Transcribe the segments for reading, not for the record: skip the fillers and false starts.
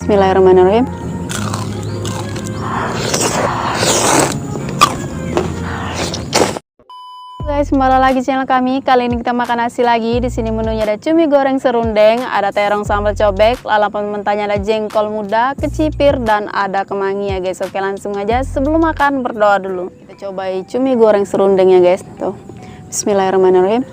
Bismillahirrahmanirrahim. Guys, kembali lagi channel kami. Kali ini kita makan nasi lagi. Di sini menunya ada cumi goreng serundeng, ada terong sambal cobek, lalapan mentahnya ada jengkol muda, kecipir, dan ada kemangi ya guys. Oke, langsung aja sebelum makan berdoa dulu. Kita cobai cumi goreng serundeng ya guys. Tuh. Bismillahirrahmanirrahim.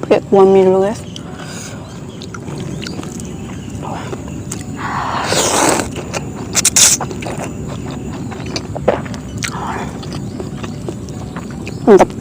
Pakai kuah mie dulu guys. Mantap.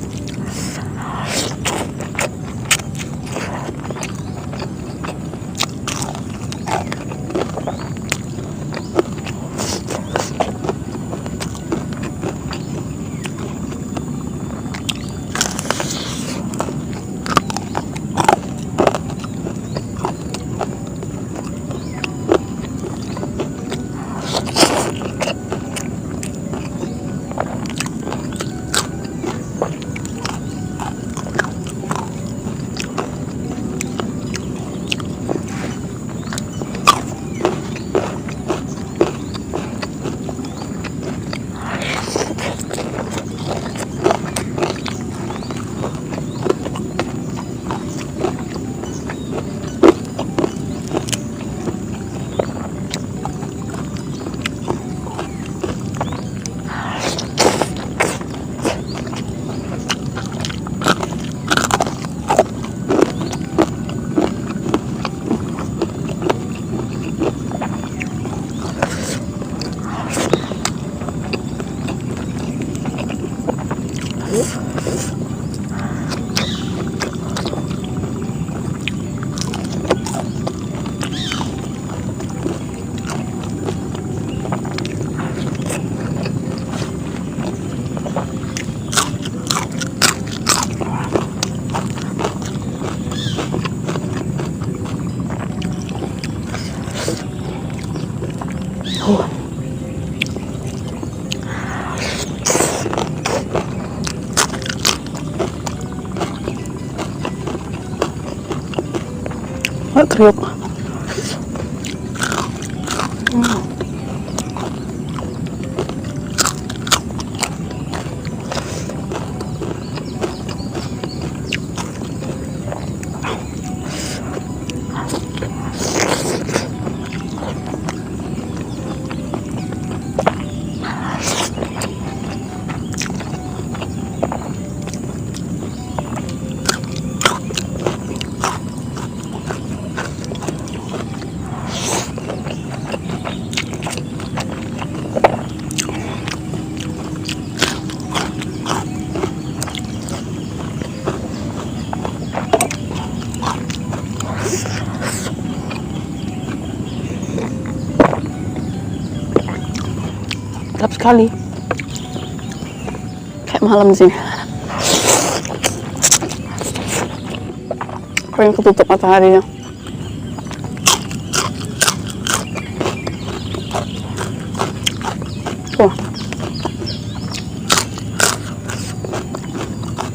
Kriuk. Sedap sekali, kayak malam di sini. Pengen ketutup mataharinya. Wah,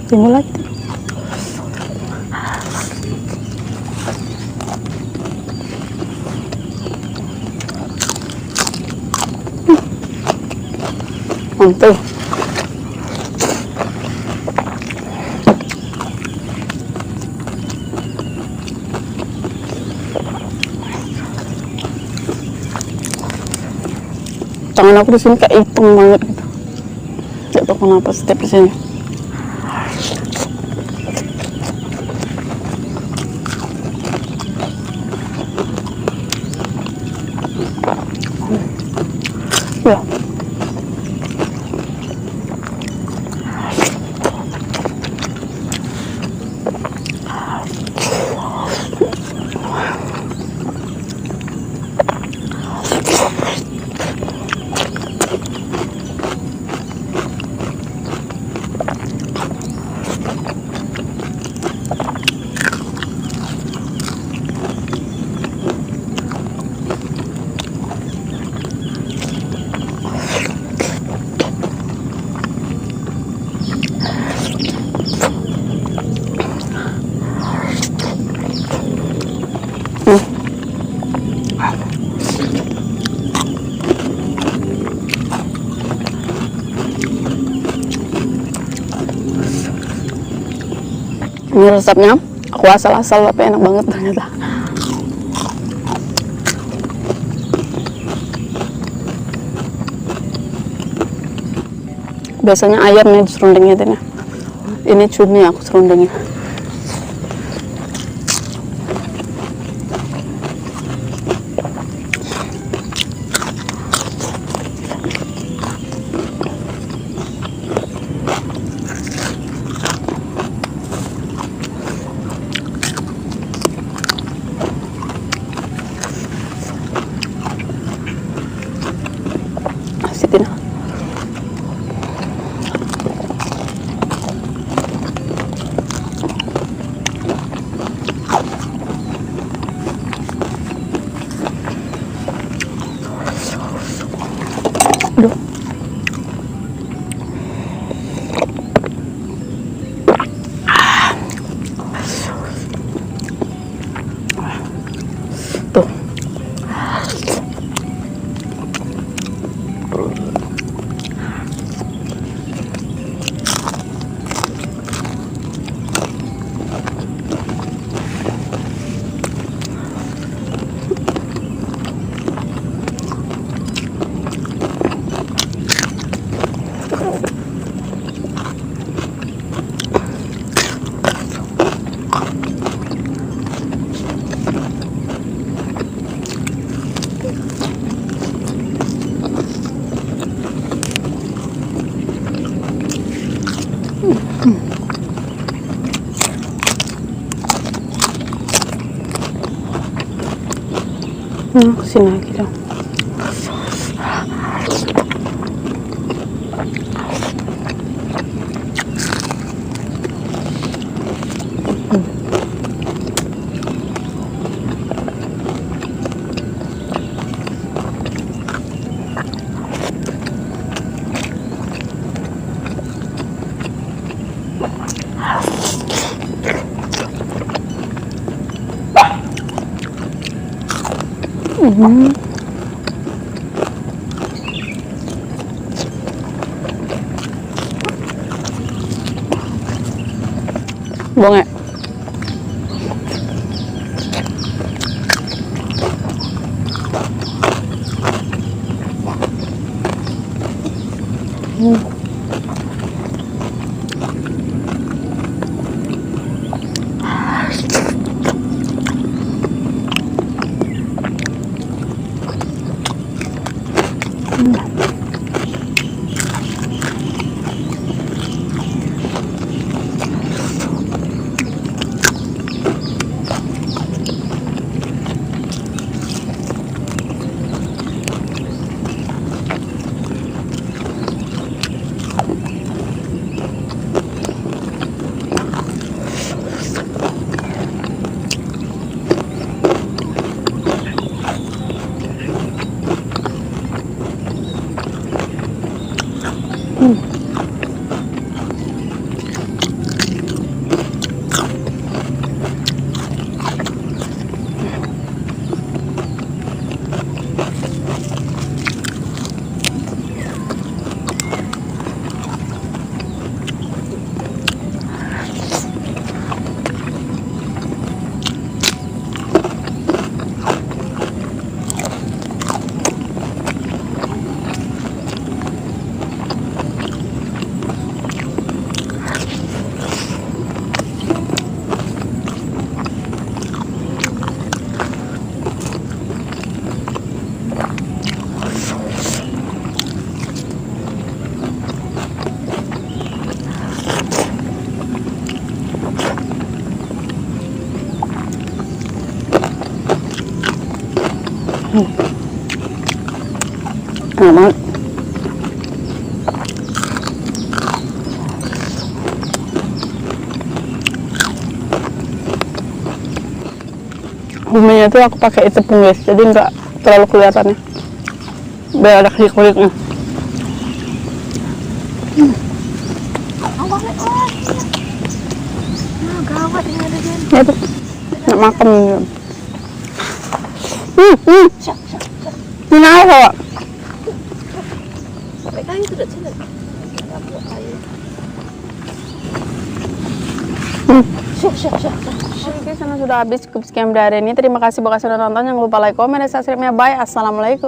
timbul lagi. Mantap. Tangan aku di sini kayak hitam banget gitu. Gak tau kenapa setiap di sini. Ya. Ini resepnya aku asal-asal tapi enak banget ternyata. Biasanya ayam nih serundengnya ini cumi aku serundengnya. Sitin. Aduh. Tuh. Sini lagi dong. Bonge. Enak banget. Buminya tuh aku pakai tepung guys, jadi nggak terlalu kelihatannya. Biar ada kulit-kulitnya. Gawat ini ada dia. Ya tuh, nggak makan. Ini apa? Pakai kayu tu dah cina. Tak buat kayu. Oke, sana sudah habis cukup sekian dari ini. Terima kasih buat sudah nonton. Jangan lupa like, komen, dan subscribe-nya. Bye. Assalamualaikum.